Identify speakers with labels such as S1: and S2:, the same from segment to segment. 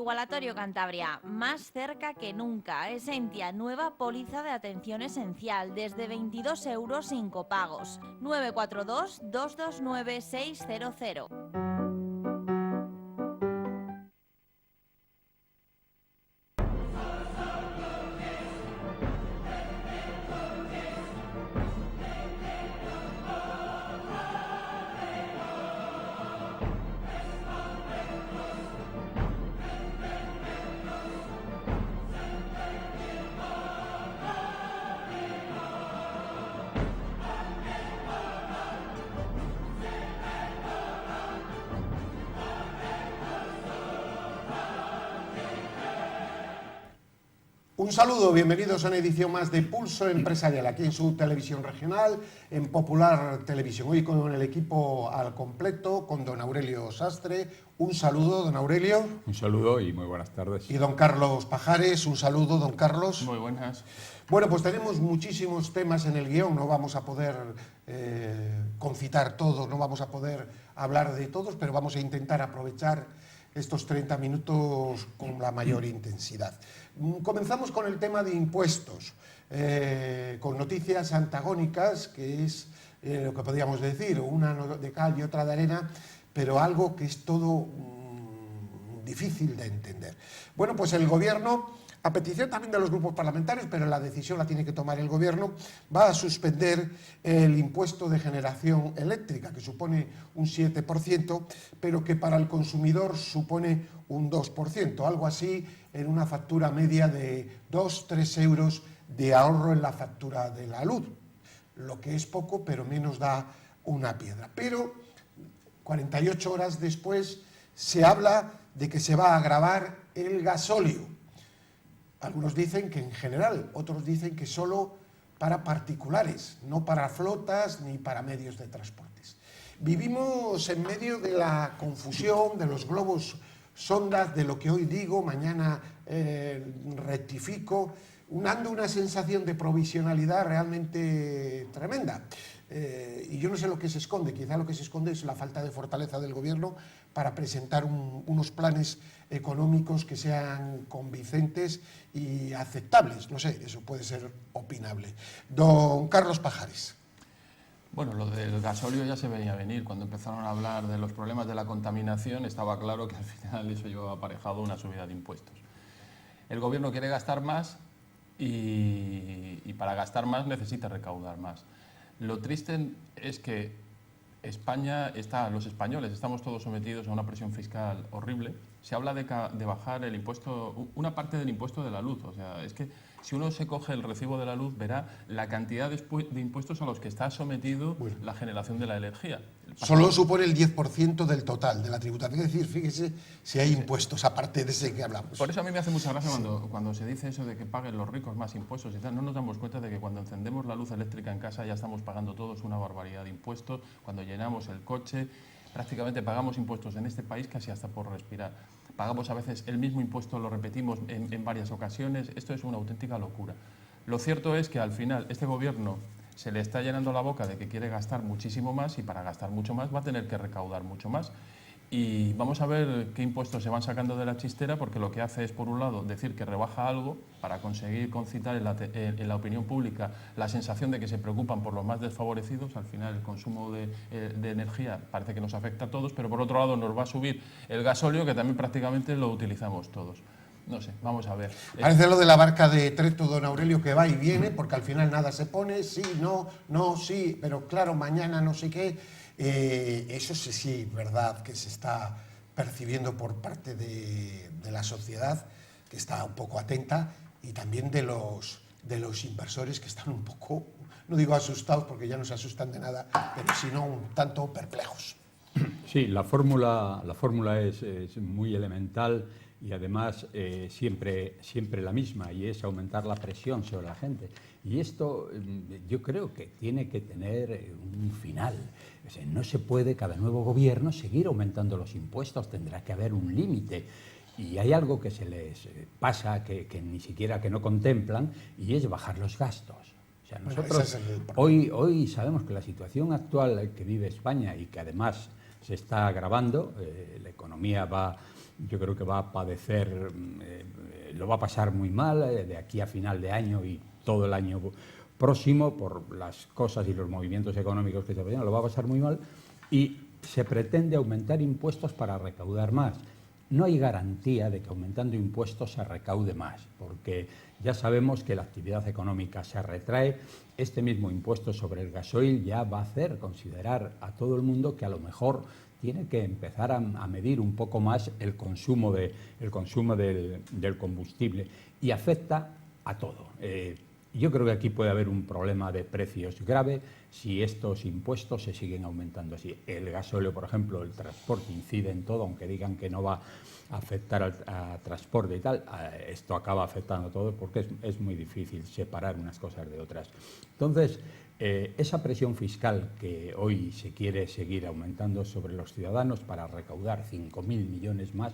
S1: Igualatorio Cantabria, más cerca que nunca. Esentia, nueva póliza de atención esencial, desde 22 euros sin copagos. 942-229-600.
S2: Un saludo, bienvenidos a una edición más de Pulso Empresarial, aquí en su televisión regional, en Popular Televisión. Hoy con el equipo al completo, con don Aurelio Sastre. Un saludo, don Aurelio.
S3: Un saludo y muy buenas tardes.
S2: Y don Carlos Pajares. Un saludo, don Carlos.
S4: Muy buenas.
S2: Bueno, pues tenemos muchísimos temas en el guión, no vamos a poder concitar todos, no vamos a poder hablar de todos, pero vamos a intentar aprovechar estos 30 minutos con la mayor intensidad. Comenzamos con el tema de impuestos, con noticias antagónicas, que es lo que podríamos decir, una de cal y otra de arena, pero algo que es todo difícil de entender. Bueno, pues el Gobierno, a petición también de los grupos parlamentarios, pero la decisión la tiene que tomar el Gobierno, va a suspender el impuesto de generación eléctrica, que supone un 7%, pero que para el consumidor supone un 2%, algo así en una factura media de 2-3 euros de ahorro en la factura de la luz, lo que es poco, pero menos da una piedra. Pero 48 horas después se habla de que se va a gravar el gasóleo. Algunos dicen que en general, otros dicen que solo para particulares, no para flotas ni para medios de transportes. Vivimos en medio de la confusión, de los globos sondas, de lo que hoy digo, mañana rectifico, dando una sensación de provisionalidad realmente tremenda. Y yo no sé lo que se esconde, quizá lo que se esconde es la falta de fortaleza del Gobierno para presentar unos planes económicos que sean convincentes y aceptables. No sé, eso puede ser opinable. Don Carlos Pajares.
S4: Bueno, lo del gasóleo ya se veía venir. Cuando empezaron a hablar de los problemas de la contaminación, estaba claro que al final eso llevaba aparejado una subida de impuestos. El Gobierno quiere gastar más y para gastar más necesita recaudar más. Lo triste es que los españoles estamos todos sometidos a una presión fiscal horrible. Se habla de bajar el impuesto, una parte del impuesto de la luz. O sea, es que si uno se coge el recibo de la luz, verá la cantidad de impuestos a los que está sometido la generación de la energía.
S2: Solo supone el 10% del total de la tributación. Es decir, fíjese si hay impuestos aparte de ese que hablamos.
S4: Por eso a mí me hace mucha gracia cuando se dice eso de que paguen los ricos más impuestos y tal. No nos damos cuenta de que cuando encendemos la luz eléctrica en casa ya estamos pagando todos una barbaridad de impuestos. Cuando llenamos el coche, prácticamente pagamos impuestos en este país casi hasta por respirar. Pagamos a veces el mismo impuesto, lo repetimos en varias ocasiones. Esto es una auténtica locura. Lo cierto es que al final este Gobierno se le está llenando la boca de que quiere gastar muchísimo más y para gastar mucho más va a tener que recaudar mucho más. Y vamos a ver qué impuestos se van sacando de la chistera, porque lo que hace es, por un lado, decir que rebaja algo para conseguir concitar en la opinión pública la sensación de que se preocupan por los más desfavorecidos. Al final el consumo de energía parece que nos afecta a todos, pero por otro lado nos va a subir el gasóleo, que también prácticamente lo utilizamos todos. No sé, vamos a ver.
S2: Parece lo de la barca de Treto, don Aurelio, que va y viene, porque al final nada se pone, sí, no, sí, pero claro, mañana no sé qué. Eso sí es verdad que se está percibiendo por parte de la sociedad, que está un poco atenta, y también de los inversores que están un poco, no digo asustados porque ya no se asustan de nada, pero sino un tanto perplejos.
S3: Sí, la fórmula es muy elemental y además siempre la misma, y es aumentar la presión sobre la gente. Y esto yo creo que tiene que tener un final. O sea, no se puede cada nuevo gobierno seguir aumentando los impuestos, tendrá que haber un límite. Y hay algo que se les pasa, que ni siquiera que no contemplan, y es bajar los gastos. O sea, nosotros hoy sabemos que la situación actual que vive España y que además se está agravando, la economía va yo creo que va a padecer, lo va a pasar muy mal de aquí a final de año y todo el año próximo por las cosas y los movimientos económicos que se vayan, lo va a pasar muy mal y se pretende aumentar impuestos para recaudar más. No hay garantía de que aumentando impuestos se recaude más, porque ya sabemos que la actividad económica se retrae. Este mismo impuesto sobre el gasoil ya va a hacer considerar a todo el mundo que a lo mejor tiene que empezar a medir un poco más el consumo del combustible y afecta a todo. Yo creo que aquí puede haber un problema de precios grave si estos impuestos se siguen aumentando así. El gasóleo, por ejemplo, el transporte incide en todo, aunque digan que no va a afectar al transporte y tal, esto acaba afectando a todo porque es muy difícil separar unas cosas de otras. Entonces, esa presión fiscal que hoy se quiere seguir aumentando sobre los ciudadanos para recaudar 5.000 millones más,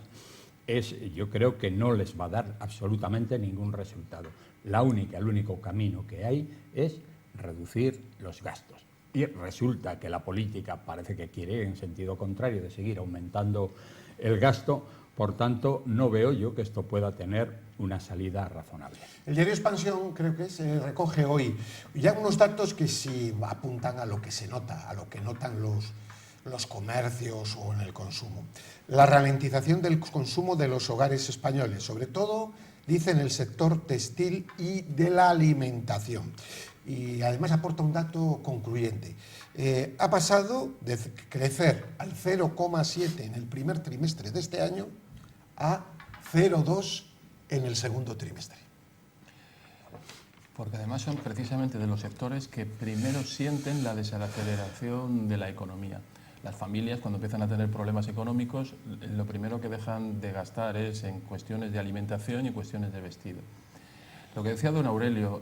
S3: yo creo que no les va a dar absolutamente ningún resultado. El único camino que hay es reducir los gastos. Y resulta que la política parece que quiere ir en sentido contrario de seguir aumentando el gasto, por tanto, no veo yo que esto pueda tener una salida razonable.
S2: El diario Expansión creo que se recoge hoy ya unos datos que sí apuntan a lo que se nota, a lo que notan los comercios o en el consumo. La ralentización del consumo de los hogares españoles, sobre todo, dice, en el sector textil y de la alimentación. Y además aporta un dato concluyente. Ha pasado de crecer al 0,7 en el primer trimestre de este año a 0,2 en el segundo trimestre.
S4: Porque además son precisamente de los sectores que primero sienten la desaceleración de la economía. Las familias, cuando empiezan a tener problemas económicos, lo primero que dejan de gastar es en cuestiones de alimentación y cuestiones de vestido. Lo que decía don Aurelio,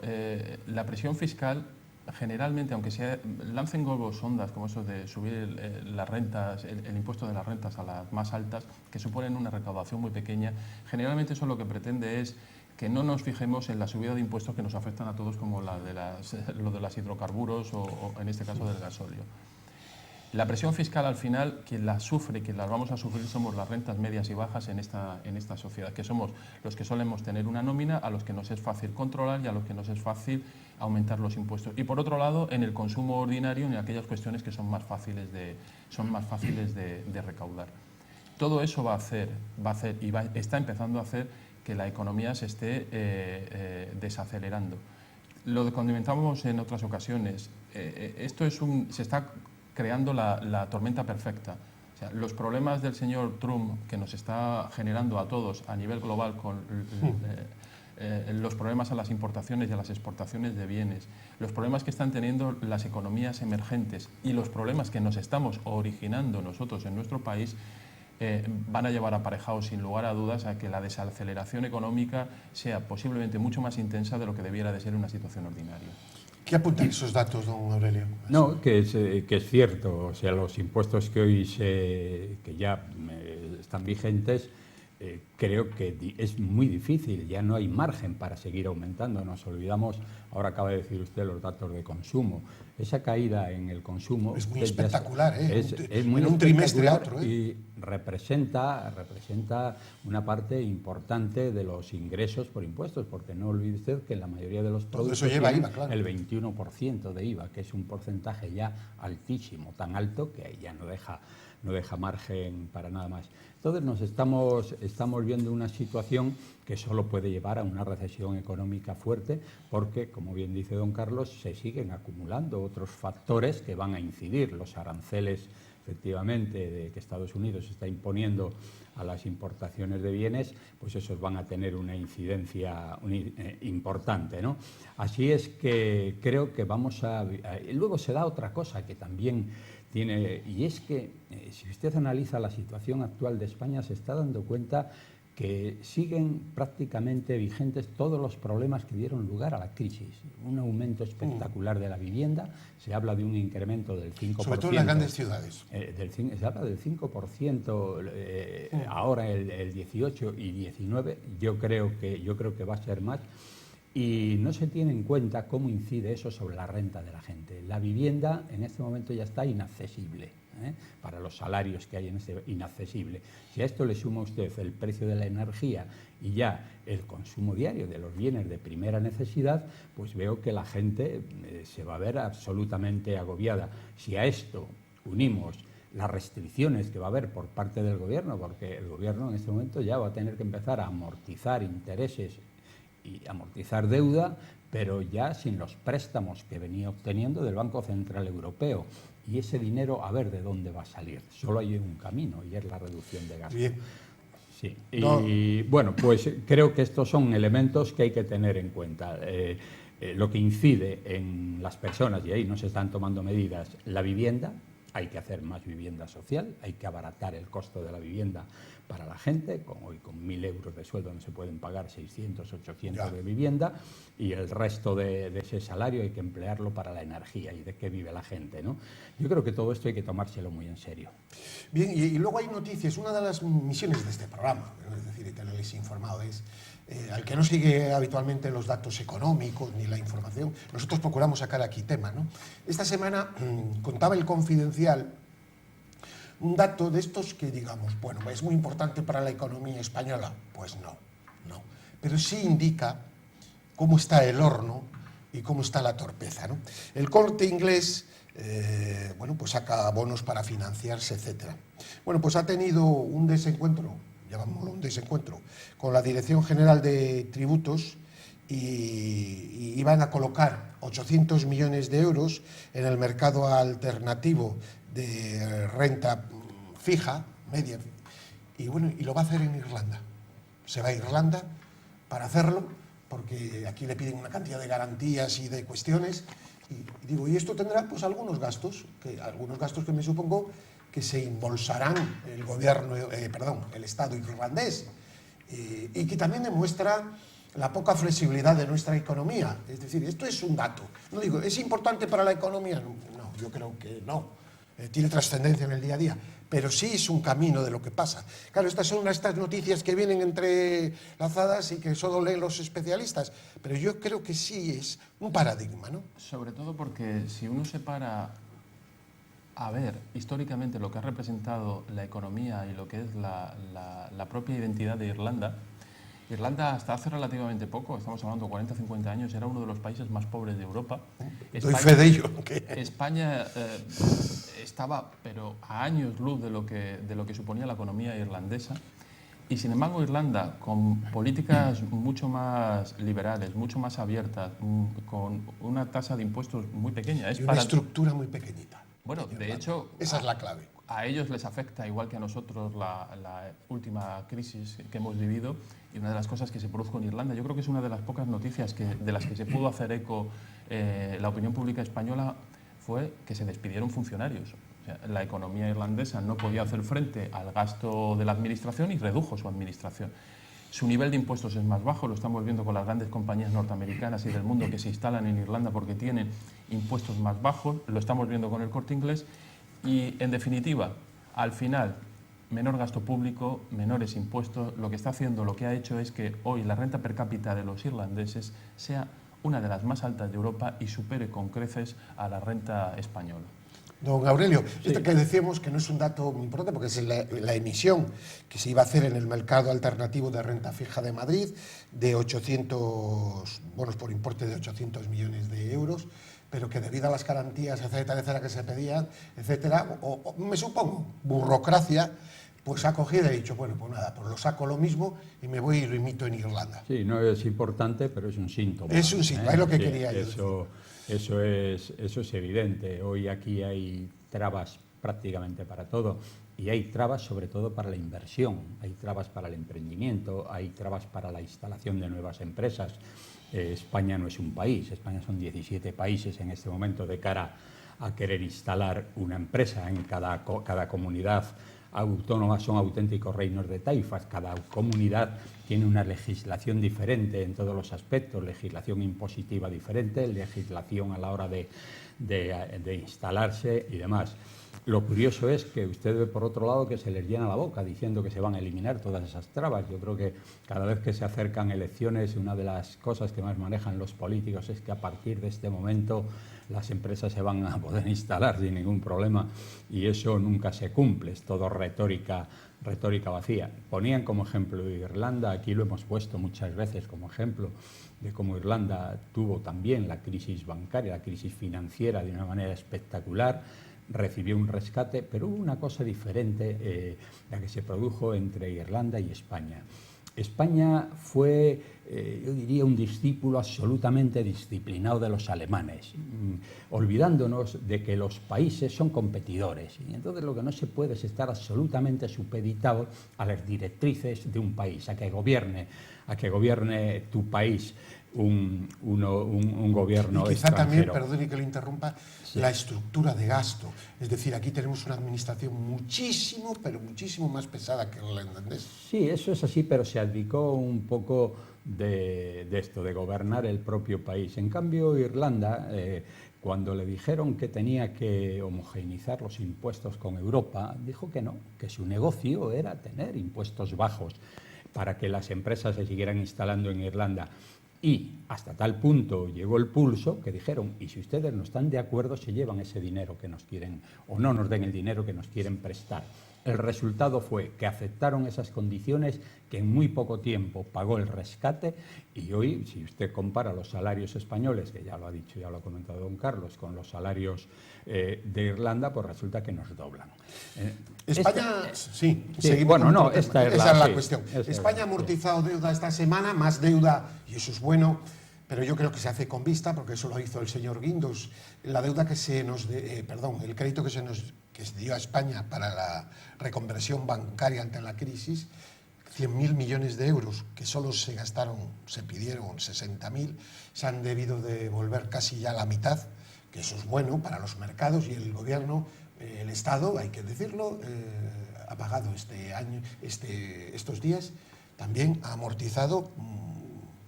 S4: la presión fiscal, generalmente, aunque se lancen globos sondas como eso de subir las rentas, el impuesto de las rentas a las más altas, que suponen una recaudación muy pequeña, generalmente eso lo que pretende es que no nos fijemos en la subida de impuestos que nos afectan a todos, como lo de los hidrocarburos o en este caso del gasóleo. La presión fiscal, al final, quien la sufre y quien las vamos a sufrir somos las rentas medias y bajas en esta sociedad, que somos los que solemos tener una nómina, a los que nos es fácil controlar y a los que nos es fácil aumentar los impuestos. Y por otro lado, en el consumo ordinario, en aquellas cuestiones que son más fáciles de recaudar. Todo eso va a hacer y está empezando a hacer que la economía se esté desacelerando. Lo condimentamos en otras ocasiones. Esto se está creando la tormenta perfecta. O sea, los problemas del señor Trump, que nos está generando a todos a nivel global con los problemas a las importaciones y a las exportaciones de bienes, los problemas que están teniendo las economías emergentes y los problemas que nos estamos originando nosotros en nuestro país, van a llevar aparejados, sin lugar a dudas, a que la desaceleración económica sea posiblemente mucho más intensa de lo que debiera de ser una situación ordinaria.
S2: ¿Qué apuntan esos datos, don Aurelio?
S3: No, que es cierto. O sea, los impuestos que hoy que ya están vigentes, creo que es muy difícil, ya no hay margen para seguir aumentando. Nos olvidamos, ahora acaba de decir usted los datos de consumo. Esa caída en el consumo
S2: es muy espectacular,
S3: es muy
S2: en un trimestre a otro.
S3: Y representa una parte importante de los ingresos por impuestos, porque no olvide usted que la mayoría de los productos
S2: todo eso lleva IVA, claro,
S3: el 21% de IVA, que es un porcentaje ya altísimo, tan alto que ya no deja margen para nada más. Entonces nos estamos viendo una situación que solo puede llevar a una recesión económica fuerte, porque, como bien dice don Carlos, se siguen acumulando otros factores que van a incidir. Los aranceles, efectivamente, que Estados Unidos está imponiendo a las importaciones de bienes, pues esos van a tener una incidencia importante, ¿no? Así es que creo que luego se da otra cosa que también tiene, y es que si usted analiza la situación actual de España, se está dando cuenta que siguen prácticamente vigentes todos los problemas que dieron lugar a la crisis. Un aumento espectacular de la vivienda, se habla de un incremento del 5%.
S2: Sobre todo en las grandes ciudades.
S3: Se habla del 5%, ahora el 18 y 19, yo creo que va a ser más. Y no se tiene en cuenta cómo incide eso sobre la renta de la gente. La vivienda en este momento ya está inaccesible. para los salarios que hay en este inaccesible. Si a esto le suma usted el precio de la energía y ya el consumo diario de los bienes de primera necesidad, pues veo que la gente se va a ver absolutamente agobiada. Si a esto unimos las restricciones que va a haber por parte del Gobierno, porque el Gobierno en este momento ya va a tener que empezar a amortizar intereses y amortizar deuda, pero ya sin los préstamos que venía obteniendo del Banco Central Europeo. Y ese dinero, a ver de dónde va a salir. Solo hay un camino y es la reducción de gastos.
S2: Bien.
S3: Sí.
S2: No.
S3: Y bueno, pues creo que estos son elementos que hay que tener en cuenta. Lo que incide en las personas, y ahí no se están tomando medidas, la vivienda. Hay que hacer más vivienda social, hay que abaratar el costo de la vivienda para la gente. Hoy con 1.000 euros de sueldo no se pueden pagar 600, 800 de vivienda, y el resto de ese salario hay que emplearlo para la energía y de qué vive la gente, ¿no? Yo creo que todo esto hay que tomárselo muy en serio.
S2: Bien, y luego hay noticias. Una de las misiones de este programa, es decir, tenerles informado, es al que no sigue habitualmente los datos económicos ni la información, nosotros procuramos sacar aquí tema, ¿no? Esta semana contaba El Confidencial un dato de estos que, digamos, bueno, es muy importante para la economía española. Pues no. Pero sí indica cómo está el horno y cómo está la torpeza, ¿no? El Corte Inglés, bueno, pues saca bonos para financiarse, etcétera. Bueno, pues ha tenido un desencuentro, llamámoslo un desencuentro, con la Dirección General de Tributos y iban a colocar 800 millones de euros en el mercado alternativo de renta fija, media, y bueno, y lo va a hacer en Irlanda. Se va a Irlanda para hacerlo, porque aquí le piden una cantidad de garantías y de cuestiones, y digo, y esto tendrá pues algunos gastos que me supongo que se embolsarán el gobierno, el Estado irlandés, y que también demuestra la poca flexibilidad de nuestra economía. Es decir, esto es un dato. No digo, ¿es importante para la economía? No, yo creo que no. Tiene trascendencia en el día a día, pero sí es un camino de lo que pasa. Claro, estas son estas noticias que vienen entrelazadas y que solo leen los especialistas, pero yo creo que sí es un paradigma, ¿no?
S4: Sobre todo porque si uno se para a ver históricamente lo que ha representado la economía y lo que es la propia identidad de Irlanda, Irlanda hasta hace relativamente poco, estamos hablando de 40 o 50 años, era uno de los países más pobres de Europa.
S2: Doy fe de ello.
S4: España estaba, pero a años luz de lo que suponía la economía irlandesa. Y sin embargo Irlanda, con políticas mucho más liberales, mucho más abiertas, con una tasa de impuestos muy pequeña.
S2: Y una estructura muy pequeñita.
S4: Bueno, de hecho,
S2: esa es la clave.
S4: A ellos les afecta, igual que a nosotros, la última crisis que hemos vivido, y una de las cosas que se produjo en Irlanda. Yo creo que es una de las pocas noticias de las que se pudo hacer eco la opinión pública española, fue que se despidieron funcionarios. O sea, la economía irlandesa no podía hacer frente al gasto de la administración y redujo su administración. Su nivel de impuestos es más bajo, lo estamos viendo con las grandes compañías norteamericanas y del mundo que se instalan en Irlanda porque tienen impuestos más bajos, lo estamos viendo con el Corte Inglés y, en definitiva, al final, menor gasto público, menores impuestos, lo que ha hecho es que hoy la renta per cápita de los irlandeses sea una de las más altas de Europa y supere con creces a la renta española.
S2: Don Aurelio,
S3: sí.
S2: Esto que decíamos que no es un dato muy importante porque es la emisión que se iba a hacer en el mercado alternativo de renta fija de Madrid de 800 bonos por importe de 800 millones de euros, pero que debido a las garantías, etcétera, que se pedían, etcétera, o me supongo, burocracia, pues ha cogido y ha dicho, bueno, pues nada, pues lo saco lo mismo y me voy y lo imito en Irlanda.
S3: Sí, no es importante, pero es un síntoma.
S2: Es un síntoma, es lo que quería yo decir.
S3: Eso es evidente. Hoy aquí hay trabas prácticamente para todo y hay trabas sobre todo para la inversión, hay trabas para el emprendimiento, hay trabas para la instalación de nuevas empresas. España no es un país, España son 17 países en este momento de cara a querer instalar una empresa en cada comunidad autónoma. Son auténticos reinos de taifas, cada comunidad tiene una legislación diferente en todos los aspectos, legislación impositiva diferente, legislación a la hora de instalarse y demás. Lo curioso es que usted ve por otro lado que se les llena la boca diciendo que se van a eliminar todas esas trabas. Yo creo que cada vez que se acercan elecciones, una de las cosas que más manejan los políticos es que a partir de este momento las empresas se van a poder instalar sin ningún problema, y eso nunca se cumple, es todo retórica vacía. Ponían como ejemplo Irlanda, aquí lo hemos puesto muchas veces como ejemplo de cómo Irlanda tuvo también la crisis bancaria, la crisis financiera de una manera espectacular, recibió un rescate, pero hubo una cosa diferente la que se produjo entre Irlanda y España. España fue, yo diría, un discípulo absolutamente disciplinado de los alemanes, olvidándonos de que los países son competidores, y entonces lo que no se puede es estar absolutamente supeditado a las directrices de un país, a que gobierne tu país un gobierno
S2: y quizá
S3: extranjero.
S2: también, perdone que lo interrumpa,
S3: Sí.
S2: la estructura de gasto. Es decir, aquí tenemos una administración muchísimo, pero muchísimo más pesada que la irlandesa.
S3: Sí, eso es así, pero se abdicó un poco de esto, de gobernar el propio país. En cambio, Irlanda, cuando le dijeron que tenía que homogeneizar los impuestos con Europa, dijo que no, que su negocio era tener impuestos bajos para que las empresas se siguieran instalando en Irlanda. Y hasta tal punto llegó el pulso que dijeron, y si ustedes no están de acuerdo, se llevan ese dinero que nos quieren, o no nos den el dinero que nos quieren prestar. El resultado fue que aceptaron esas condiciones, que en muy poco tiempo pagó el rescate, y hoy, si usted compara los salarios españoles, que ya lo ha dicho, ya lo ha comentado don Carlos, con los salarios de Irlanda, pues resulta que nos doblan.
S2: España, sí,
S3: sí,
S2: seguimos
S3: bueno,
S2: con
S3: no,
S2: otro
S3: esta
S2: tema.
S3: es
S2: Esa es la
S3: sí,
S2: cuestión.
S3: esa es
S2: España ha
S3: sí.
S2: amortizado deuda esta semana, más deuda, y eso es bueno, pero yo creo que se hace con vista, porque eso lo hizo el señor Guindos. La deuda que se nos, el crédito que se dio a España para la reconversión bancaria ante la crisis, 100.000 millones de euros, que solo se pidieron 60.000, se han debido devolver casi ya la mitad, que eso es bueno para los mercados, y el gobierno, el Estado, hay que decirlo, ha pagado este año, estos días, también ha amortizado,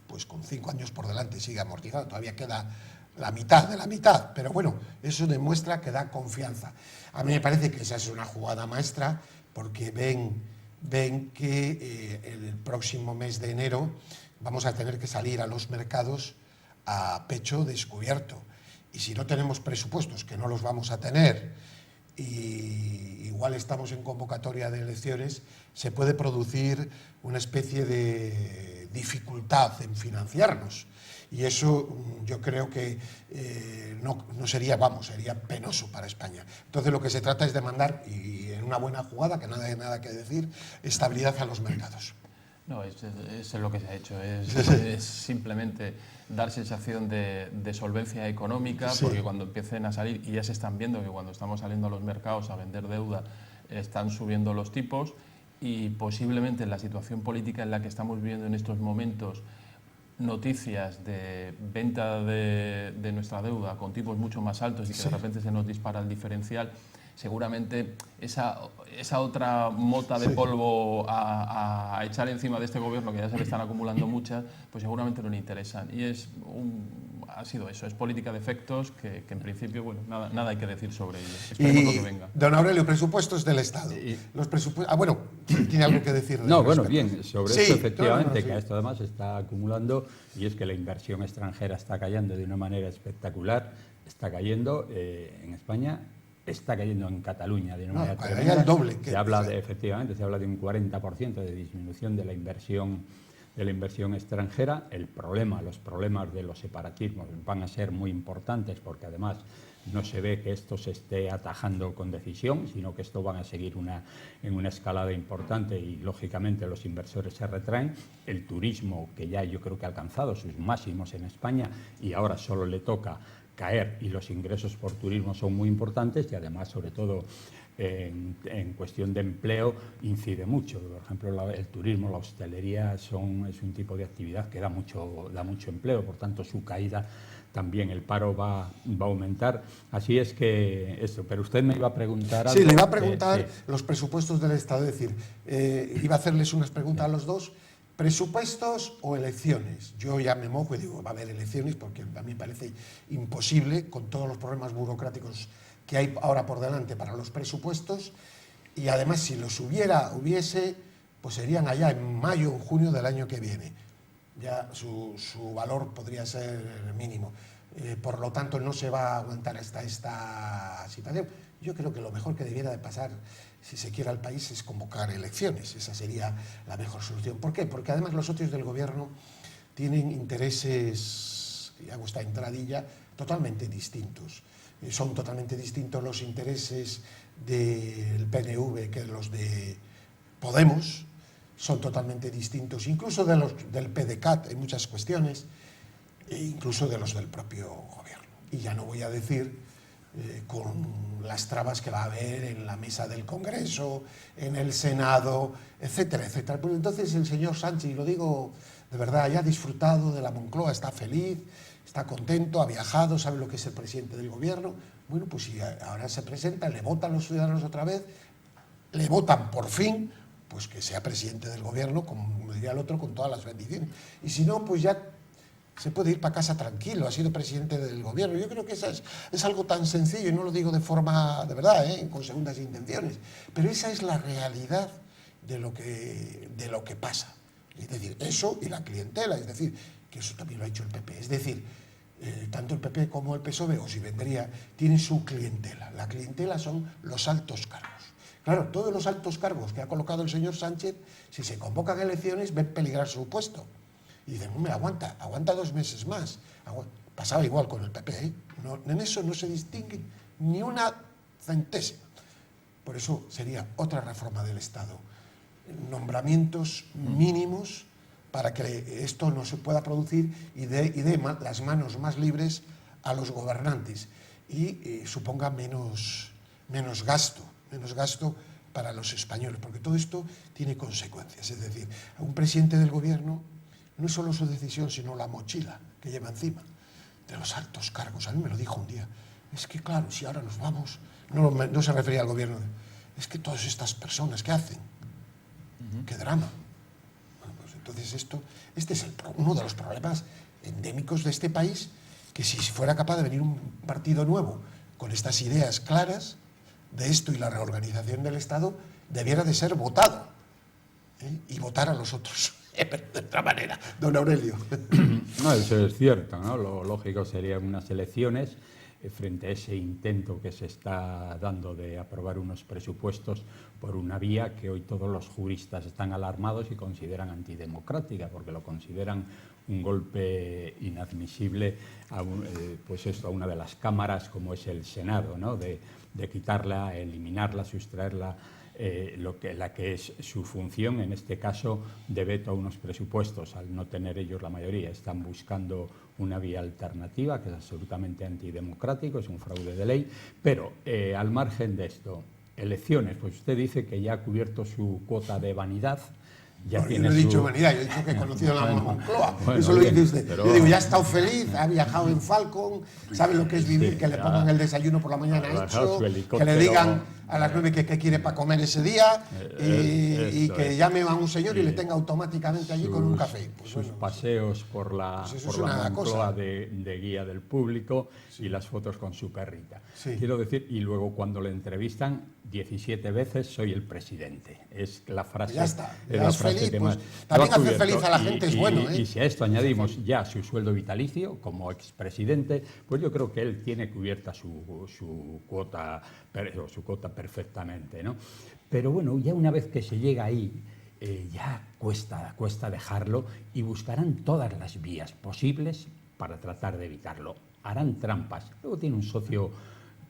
S2: pues con 5 años por delante sigue amortizado, todavía queda la mitad de la mitad, pero bueno, eso demuestra que da confianza. A mí me parece que esa es una jugada maestra, porque ven que el próximo mes de enero vamos a tener que salir a los mercados a pecho descubierto. Y si no tenemos presupuestos, que no los vamos a tener, y igual estamos en convocatoria de elecciones, se puede producir una especie de dificultad en financiarnos. Y eso yo creo que no sería, sería penoso para España. Entonces lo que se trata es de mandar, y en una buena jugada, que nada que decir, estabilidad a los mercados.
S4: No, es lo que se ha hecho, es simplemente dar sensación de solvencia económica,
S2: Sí.
S4: porque cuando empiecen a salir, y ya se están viendo que cuando estamos saliendo a los mercados a vender deuda, están subiendo los tipos, y posiblemente en la situación política en la que estamos viviendo en estos momentos, noticias de venta de nuestra deuda con tipos mucho más altos y que
S2: Sí.
S4: de repente se nos dispara el diferencial, seguramente esa otra mota de
S2: Sí.
S4: polvo a echar encima de este gobierno, que ya se le están acumulando muchas, pues seguramente no le interesan. Y ha sido eso, es política de efectos que en principio, bueno, nada hay que decir sobre ello. Esperemos lo que venga.
S2: Don Aurelio, presupuestos del Estado. Los presupuestos. Bueno, ¿tiene algo que decir?
S3: No, bueno,
S2: respecto?
S3: bien, sobre
S2: Sí,
S3: esto efectivamente,
S2: sí.
S3: que esto además está acumulando, y es que la inversión extranjera está cayendo de una manera espectacular, está cayendo en España, está cayendo en Cataluña de una manera
S2: ahí
S3: tremenda.
S2: al doble.
S3: Efectivamente, se habla de un 40% de disminución de la inversión extranjera. Los problemas de los separatismos van a ser muy importantes, porque además no se ve que esto se esté atajando con decisión, sino que esto van a seguir en una escalada importante, y lógicamente los inversores se retraen. El turismo, que ya yo creo que ha alcanzado sus máximos en España y ahora solo le toca caer, y los ingresos por turismo son muy importantes, y además, sobre todo en cuestión de empleo, incide mucho. Por ejemplo, el turismo, la hostelería es un tipo de actividad que da mucho empleo, por tanto su caída también, el paro va a aumentar. Así es que eso, pero usted me iba a preguntar algo.
S2: Sí, le iba a preguntar
S3: sí.
S2: los presupuestos del Estado, es decir, iba a hacerles unas preguntas a los dos. ¿Presupuestos o elecciones? Yo ya me mojo y digo, va a haber elecciones, porque a mí me parece imposible, con todos los problemas burocráticos que hay ahora por delante para los presupuestos, y además si los hubiese, pues serían allá en mayo o en junio del año que viene. Ya su valor podría ser mínimo. Por lo tanto, no se va a aguantar hasta esta situación. Yo creo que lo mejor que debiera de pasar, si se quiere, al país es convocar elecciones. Esa sería la mejor solución. ¿Por qué? Porque además los socios del gobierno tienen intereses, y hago esta entradilla, totalmente distintos. Son totalmente distintos los intereses del PNV que los de Podemos, son totalmente distintos, incluso de los del PDeCAT en muchas cuestiones, e incluso de los del propio gobierno. Y ya no voy a decir con las trabas que va a haber en la mesa del Congreso, en el Senado, etcétera, etcétera. Pues entonces el señor Sánchez, y lo digo de verdad, ya ha disfrutado de la Moncloa, está feliz, está contento, ha viajado, sabe lo que es el presidente del gobierno. Bueno, pues si ahora se presenta, le votan los ciudadanos otra vez, le votan por fin, pues que sea presidente del gobierno, como diría el otro, con todas las bendiciones. Y si no, pues ya se puede ir para casa tranquilo, ha sido presidente del gobierno. Yo creo que eso es algo tan sencillo, y no lo digo de forma, de verdad, con segundas intenciones, pero esa es la realidad de lo que pasa. Es decir, eso y la clientela, es decir, que eso también lo ha hecho el PP. Es decir, tanto el PP como el PSOE, o si vendría, tienen su clientela. La clientela son los altos cargos. Claro, todos los altos cargos que ha colocado el señor Sánchez, si se convocan elecciones, ven peligrar su puesto. Y dicen, hombre, aguanta 2 meses más. Pasaba igual con el PP, ¿eh? No, en eso no se distingue ni una centésima. Por eso sería otra reforma del Estado. Nombramientos mínimos para que esto no se pueda producir y dé las manos más libres a los gobernantes y suponga menos gasto para los españoles, porque todo esto tiene consecuencias. Es decir, a un presidente del gobierno no es solo su decisión, sino la mochila que lleva encima de los altos cargos. A mí me lo dijo un día, es que claro, si ahora nos vamos, no se refería al gobierno, es que todas estas personas, ¿qué hacen? ¡Qué drama! Bueno, pues entonces este es uno de los problemas endémicos de este país, que si fuera capaz de venir un partido nuevo con estas ideas claras de esto y la reorganización del Estado, debiera de ser votado, y votar a los otros. Pero de otra manera, don Aurelio.
S3: No, eso es cierto, ¿no? Lo lógico serían unas elecciones frente a ese intento que se está dando de aprobar unos presupuestos por una vía que hoy todos los juristas están alarmados y consideran antidemocrática, porque lo consideran un golpe inadmisible a una de las cámaras como es el Senado, ¿no? De quitarla, eliminarla, sustraerla, la que es su función, en este caso, de veto a unos presupuestos. Al no tener ellos la mayoría, están buscando una vía alternativa que es absolutamente antidemocrático, es un fraude de ley, pero al margen de esto, elecciones, pues usted dice que ya ha cubierto su cuota de vanidad.
S2: Ya no, yo no he dicho vanidad, yo he dicho que he conocido la Moncloa. Eso lo
S3: bien,
S2: dice usted.
S3: pero...
S2: Yo digo, ya ha estado feliz, ha viajado en Falcon, sabe lo que es vivir, que le pongan el desayuno por la mañana hecho, que le digan a las 9 qué quiere para comer ese día, y que llame a un señor y le tenga automáticamente allí con un café. Pues
S3: sus paseos por la Moncloa de guía del público, y las fotos con su perrita. Sí. Quiero decir, y luego cuando le entrevistan, 17 veces soy el presidente. Es la frase,
S2: ya está,
S3: es la frase
S2: feliz,
S3: que
S2: pues,
S3: más...
S2: también hacer feliz a la gente es bueno.
S3: Y si a esto añadimos ya su sueldo vitalicio como expresidente, pues yo creo que él tiene cubierta su cuota perfectamente, ¿no? Pero bueno, ya una vez que se llega ahí, ya cuesta dejarlo, y buscarán todas las vías posibles para tratar de evitarlo. Harán trampas. Luego tiene un socio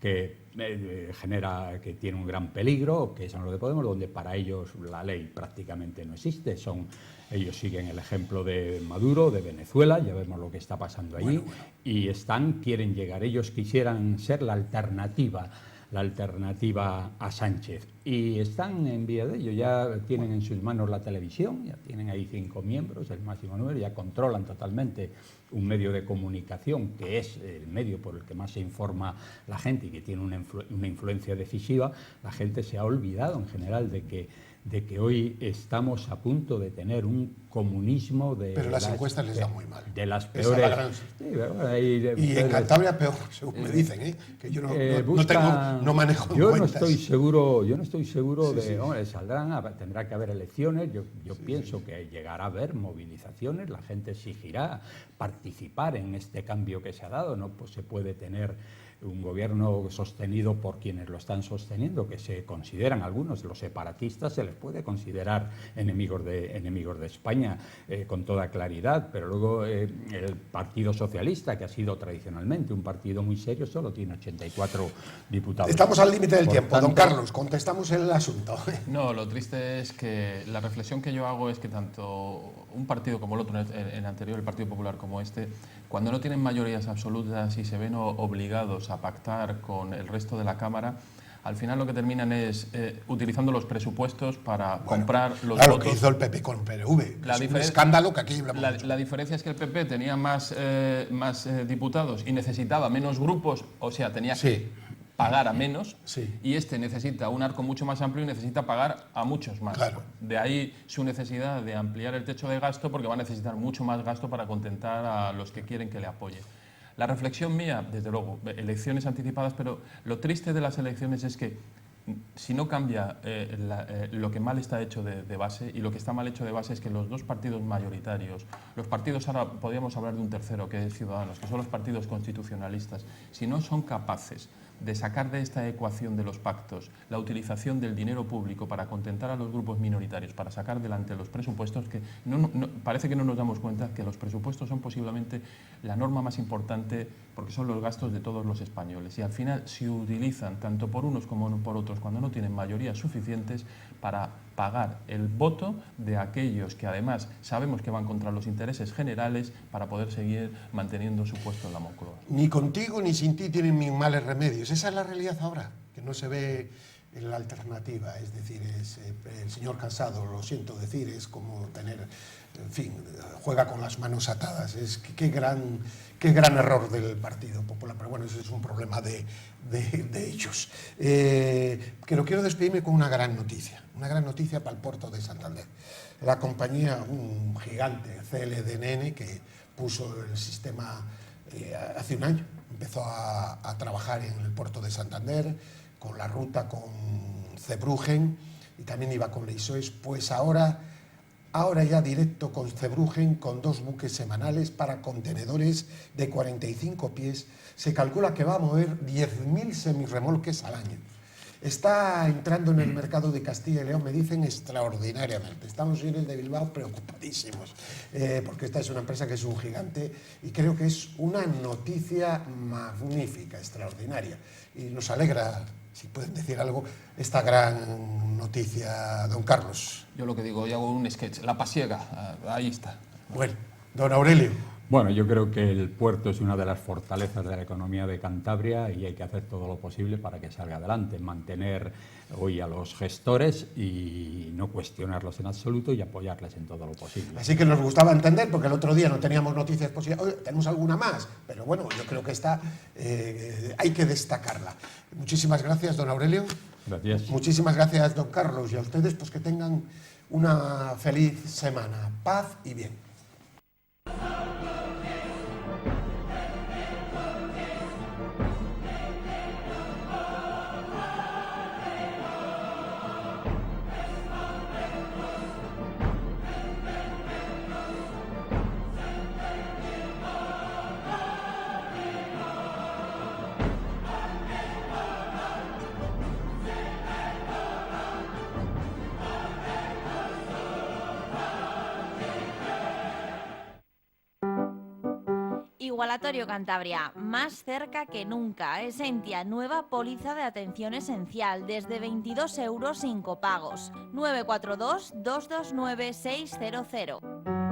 S3: que que tiene un gran peligro, que son los de Podemos, donde para ellos la ley prácticamente no existe. Ellos siguen el ejemplo de Maduro, de Venezuela, ya vemos lo que está pasando allí, y quieren llegar. Ellos quisieran ser la alternativa a Sánchez, y están en vía de ello. Ya tienen en sus manos la televisión, ya tienen ahí 5 miembros, el máximo número, ya controlan totalmente un medio de comunicación que es el medio por el que más se informa la gente y que tiene una influencia decisiva. La gente se ha olvidado en general de de que hoy estamos a punto de tener un comunismo de...
S2: Pero las encuestas les dan muy mal.
S3: De las
S2: Esa es la
S3: peores...
S2: gran-
S3: Sí, pero bueno, ahí-
S2: Y en Cantabria peor, según me dicen, ¿eh? Que yo no manejo
S3: yo
S2: cuentas.
S3: no estoy seguro de... Hombre, tendrá que haber elecciones, yo pienso que llegará a haber movilizaciones, la gente exigirá participar en este cambio que se ha dado, no pues se puede tener un gobierno sostenido por quienes lo están sosteniendo, que se consideran algunos, los separatistas, se les puede considerar enemigos de España con toda claridad, pero luego el Partido Socialista, que ha sido tradicionalmente un partido muy serio, solo tiene 84 diputados.
S2: Estamos al límite del
S3: Por
S2: tiempo.
S3: tanto,
S2: Don Carlos, contestamos el asunto.
S4: No, lo triste es que la reflexión que yo hago es que tanto un partido como el otro, el anterior, el Partido Popular, como este, cuando no tienen mayorías absolutas y se ven obligados a pactar con el resto de la Cámara, al final lo que terminan es utilizando los presupuestos para comprar los
S2: claro,
S4: votos.
S2: que hizo el PP con el PNV. Es un escándalo que aquí hablamos mucho.
S4: La diferencia es que el PP tenía más diputados y necesitaba menos grupos, o sea, tenía que pagar a menos, y este necesita un arco mucho más amplio y necesita pagar a muchos más.
S2: Claro.
S4: De ahí su necesidad de ampliar el techo de gasto, porque va a necesitar mucho más gasto para contentar a los que quieren que le apoyen. La reflexión mía, desde luego, elecciones anticipadas, pero lo triste de las elecciones es que si no cambia lo que mal está hecho de base, y lo que está mal hecho de base es que los dos partidos mayoritarios, los partidos, ahora podríamos hablar de un tercero, que es Ciudadanos, que son los partidos constitucionalistas, si no son capaces de sacar de esta ecuación de los pactos la utilización del dinero público para contentar a los grupos minoritarios, para sacar delante los presupuestos, que parece que no nos damos cuenta que los presupuestos son posiblemente la norma más importante, porque son los gastos de todos los españoles, y al final se utilizan tanto por unos como por otros cuando no tienen mayorías suficientes para pagar el voto de aquellos que además sabemos que van contra los intereses generales para poder seguir manteniendo su puesto en la Moncloa.
S2: Ni contigo ni sin ti tienen mis males remedios. Esa es la realidad ahora, que no se ve en la alternativa. Es decir, el señor Casado, lo siento decir, es como tener, en fin, juega con las manos atadas. Es qué gran error del Partido Popular. Pero bueno, eso es un problema de ellos. Quiero despedirme con una gran noticia para el puerto de Santander. La compañía, un gigante, CLDNN, que puso el sistema hace un año, empezó a trabajar en el puerto de Santander, con la ruta con Zeebrugge, y también iba con Leisoes, pues ahora ya directo con Zeebrugge, con 2 buques semanales para contenedores de 45 pies, se calcula que va a mover 10.000 semirremolques al año. Está entrando en el mercado de Castilla y León, me dicen, extraordinariamente. Estamos en el de Bilbao preocupadísimos, porque esta es una empresa que es un gigante y creo que es una noticia magnífica, extraordinaria. Y nos alegra, si pueden decir algo, esta gran noticia, don Carlos.
S4: Yo lo que digo, yo hago un sketch, la pasiega, ahí está.
S2: Bueno, don Aurelio.
S3: Bueno, yo creo que el puerto es una de las fortalezas de la economía de Cantabria y hay que hacer todo lo posible para que salga adelante, mantener hoy a los gestores y no cuestionarlos en absoluto y apoyarles en todo lo posible.
S2: Así que nos gustaba entender, porque el otro día no teníamos noticias positivas. Oye, tenemos alguna más, pero bueno, yo creo que esta hay que destacarla. Muchísimas gracias, don Aurelio.
S3: Gracias.
S2: Muchísimas gracias, don Carlos, y a ustedes, pues que tengan una feliz semana. Paz y bien.
S1: Igualatorio Cantabria, más cerca que nunca. Esentia, nueva póliza de atención esencial, desde 22 euros sin copagos. 942 229 600.